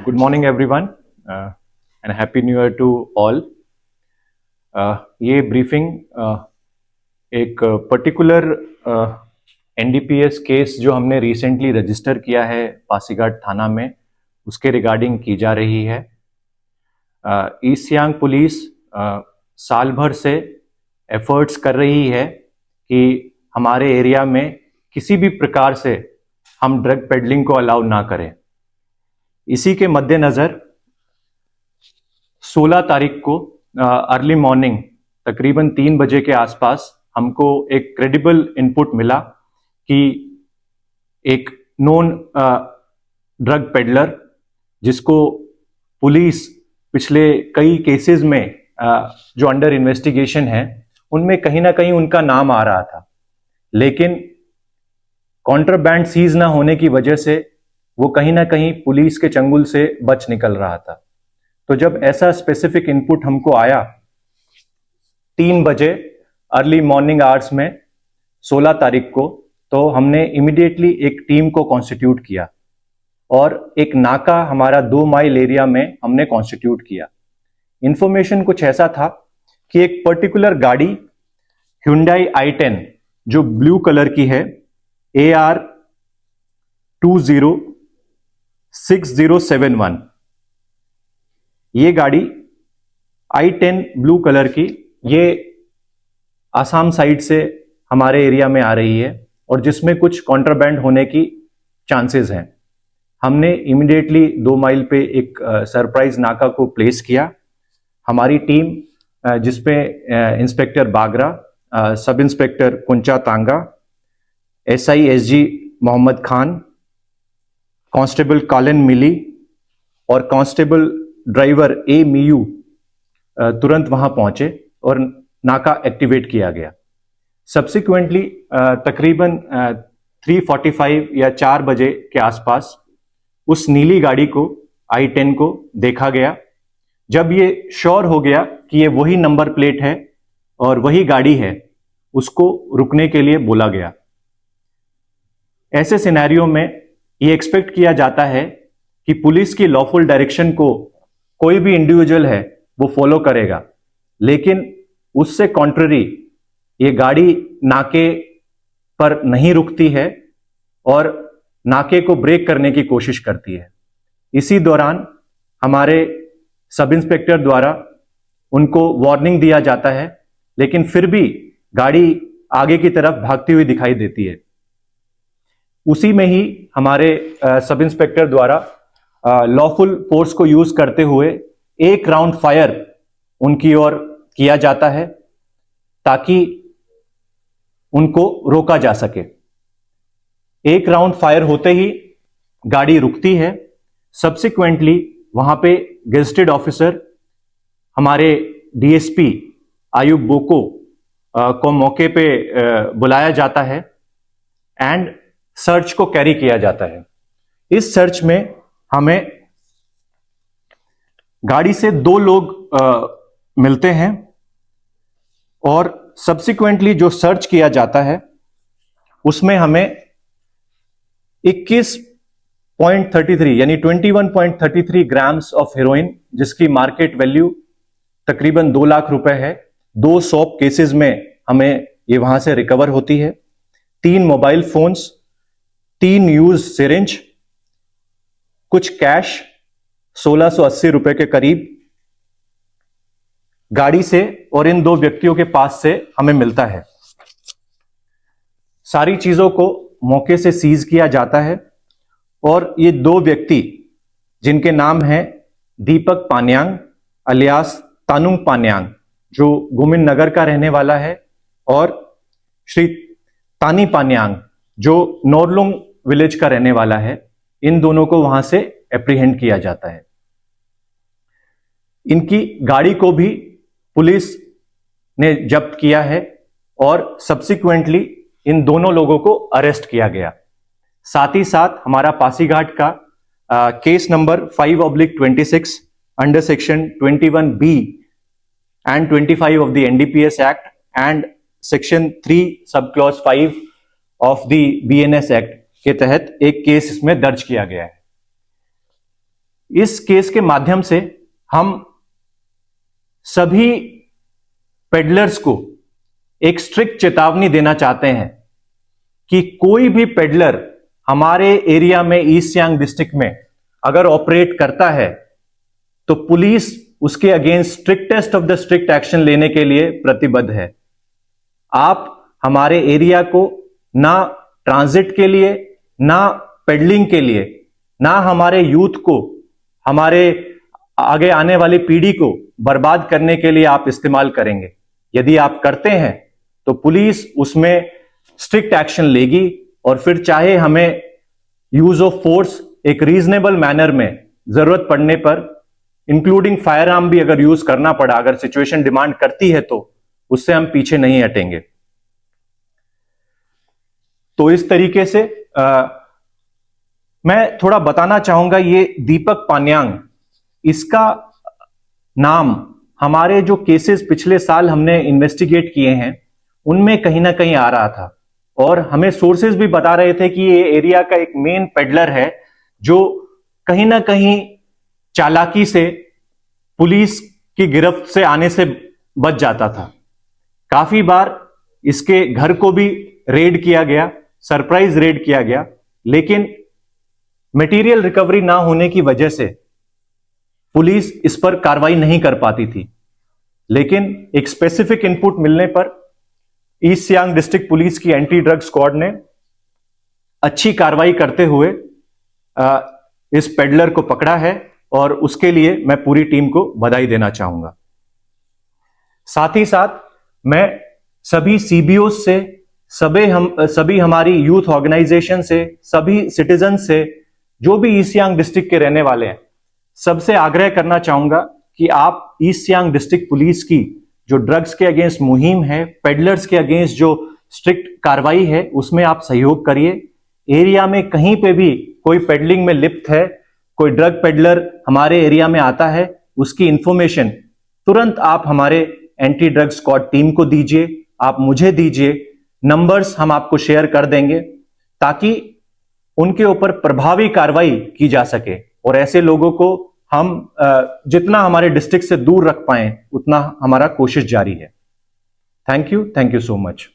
Good morning everyone and happy new year to all. ये briefing एक particular NDPS case जो हमने recently register किया है पासीघाट थाना में, उसके रिगार्डिंग की जा रही है। ईस्ट सियांग पुलिस साल भर से एफर्ट्स कर रही है कि हमारे एरिया में किसी भी प्रकार से हम ड्रग पेडलिंग को अलाउ ना करें। इसी के मद्देनज़र 16 तारीख को अर्ली मॉर्निंग तकरीबन 3 बजे के आसपास हमको एक क्रेडिबल इनपुट मिला कि एक नोन ड्रग पेडलर, जिसको पुलिस पिछले कई केसेस में जो अंडर इन्वेस्टिगेशन है उनमें कहीं ना कहीं उनका नाम आ रहा था, लेकिन कॉन्ट्राबैंड सीज ना होने की वजह से वो कहीं ना कहीं पुलिस के चंगुल से बच निकल रहा था। तो जब ऐसा स्पेसिफिक इनपुट हमको आया 3 बजे अर्ली मॉर्निंग आवर्स में 16 तारीख को, तो हमने इमीडिएटली एक टीम को कॉन्स्टिट्यूट किया और एक नाका हमारा 2 माइल एरिया में हमने कॉन्स्टिट्यूट किया। इंफॉर्मेशन कुछ ऐसा था कि एक पर्टिकुलर गाड़ी Hyundai i10 जो ब्लू कलर की है, AR 206071, ये गाड़ी i10 ब्लू कलर की, ये आसाम साइड से हमारे एरिया में आ रही है और जिसमें कुछ कॉन्ट्राबैंड होने की चांसेस हैं। हमने इमीडिएटली 2 माइल पे एक सरप्राइज नाका को प्लेस किया। हमारी टीम जिसपे इंस्पेक्टर बागरा, सब इंस्पेक्टर कुंचा तांगा, SI SG Mohammad Khan, constable कॉलिन मिली और कांस्टेबल ड्राइवर A मीयू तुरंत वहां पहुंचे और नाका एक्टिवेट किया गया। सब्सिक्वेंटली तकरीबन 3:45 या 4 बजे के आसपास उस नीली गाड़ी को i10 को देखा गया। जब ये श्योर हो गया कि ये वही नंबर प्लेट है और वही गाड़ी है, उसको रुकने के लिए बोला गया। ऐसे सिनेरियो में ये एक्सपेक्ट किया जाता है कि पुलिस की लॉफुल डायरेक्शन को कोई भी इंडिविजुअल है वो फॉलो करेगा, लेकिन उससे कॉन्ट्ररी ये गाड़ी नाके पर नहीं रुकती है और नाके को ब्रेक करने की कोशिश करती है। इसी दौरान हमारे सब इंस्पेक्टर द्वारा उनको वार्निंग दिया जाता है, लेकिन फिर भी गाड़ी आगे की तरफ भागती हुई दिखाई देती है। उसी में ही हमारे सब इंस्पेक्टर द्वारा लॉफुल फोर्स को यूज करते हुए एक राउंड फायर उनकी ओर किया जाता है ताकि उनको रोका जा सके। एक राउंड फायर होते ही गाड़ी रुकती है। सब्सिक्वेंटली वहां पे गेस्टेड ऑफिसर हमारे DSP आयुब बोको को मौके पे बुलाया जाता है एंड सर्च को कैरी किया जाता है। इस सर्च में हमें गाड़ी से 2 लोग मिलते हैं और सब्सिक्वेंटली जो सर्च किया जाता है उसमें हमें 21.33 यानी 21.33 ग्राम्स ऑफ हेरोइन, जिसकी मार्केट वैल्यू तकरीबन 2 लाख रुपए है, 2 सॉप केसेस में हमें ये वहां से रिकवर होती है। 3 मोबाइल फोन्स, 3 यूज सिरिंज, कुछ कैश 1680 रुपए के करीब गाड़ी से और इन 2 व्यक्तियों के पास से हमें मिलता है। सारी चीजों को मौके से सीज किया जाता है और ये 2 व्यक्ति जिनके नाम हैं दीपक पान्यांग अलियास तानुंग पान्यांग, जो गुमिन नगर का रहने वाला है, और श्री तानी पान्यांग जो नोरलुंग विलेज का रहने वाला है, इन दोनों को वहां से एप्रीहेंड किया जाता है। इनकी गाड़ी को भी पुलिस ने जब्त किया है और सब्सिक्वेंटली इन दोनों लोगों को अरेस्ट किया गया। साथ ही साथ हमारा पासीघाट का case number 5/26 under section 21B and 25 of the NDPS Act and section 3 sub clause 5 of the BNS Act के तहत एक केस इसमें दर्ज किया गया है। इस केस के माध्यम से हम सभी पेडलर्स को एक स्ट्रिक्ट चेतावनी देना चाहते हैं कि कोई भी पेडलर हमारे एरिया में, ईस्ट सियांग डिस्ट्रिक्ट में अगर ऑपरेट करता है तो पुलिस उसके against strictest of the strict action लेने के लिए प्रतिबद्ध है। आप हमारे एरिया को ना ट्रांजिट के लिए, ना पेडलिंग के लिए, ना हमारे यूथ को, हमारे आगे आने वाली पीढ़ी को बर्बाद करने के लिए आप इस्तेमाल करेंगे। यदि आप करते हैं तो पुलिस उसमें स्ट्रिक्ट एक्शन लेगी और फिर चाहे हमें यूज ऑफ फोर्स एक रीजनेबल मैनर में जरूरत पड़ने पर, इंक्लूडिंग फायर आर्म भी अगर यूज करना पड़ा, अगर सिचुएशन डिमांड करती है तो उससे हम पीछे नहीं हटेंगे। तो इस तरीके से मैं थोड़ा बताना चाहूंगा, ये दीपक पान्यांग, इसका नाम हमारे जो केसेस पिछले साल हमने इन्वेस्टिगेट किए हैं उनमें कहीं ना कहीं आ रहा था, और हमें सोर्सेज भी बता रहे थे कि ये एरिया का एक मेन पेडलर है जो कहीं ना कहीं चालाकी से पुलिस की गिरफ्त से आने से बच जाता था। काफी बार इसके घर को भी रेड किया गया, सरप्राइज रेड किया गया, लेकिन मटेरियल रिकवरी ना होने की वजह से पुलिस इस पर कार्रवाई नहीं कर पाती थी। लेकिन एक स्पेसिफिक इनपुट मिलने पर ईस्ट सियांग डिस्ट्रिक्ट पुलिस की एंटी ड्रग स्क्वाड ने अच्छी कार्रवाई करते हुए इस पेडलर को पकड़ा है, और उसके लिए मैं पूरी टीम को बधाई देना चाहूंगा। साथ ही साथ मैं सभी सीबीओ से, सभी हमारी यूथ ऑर्गेनाइजेशन से, सभी सिटीजन से, जो भी ईस्ट सियांग डिस्ट्रिक्ट के रहने वाले हैं, सबसे आग्रह करना चाहूंगा कि आप ईस्ट सियांग डिस्ट्रिक्ट पुलिस की जो ड्रग्स के अगेंस्ट मुहिम है, पेडलर्स के अगेंस्ट जो स्ट्रिक्ट कार्रवाई है, उसमें आप सहयोग करिए। एरिया में कहीं पे भी कोई पेडलिंग में लिप्त है, कोई ड्रग पेडलर हमारे एरिया में आता है, उसकी इंफॉर्मेशन तुरंत आप हमारे एंटी ड्रग स्क्वाड टीम को दीजिए, आप मुझे दीजिए, नंबर्स हम आपको शेयर कर देंगे ताकि उनके ऊपर प्रभावी कार्रवाई की जा सके, और ऐसे लोगों को हम जितना हमारे डिस्ट्रिक्ट से दूर रख पाएं उतना हमारा कोशिश जारी है। Thank you so much.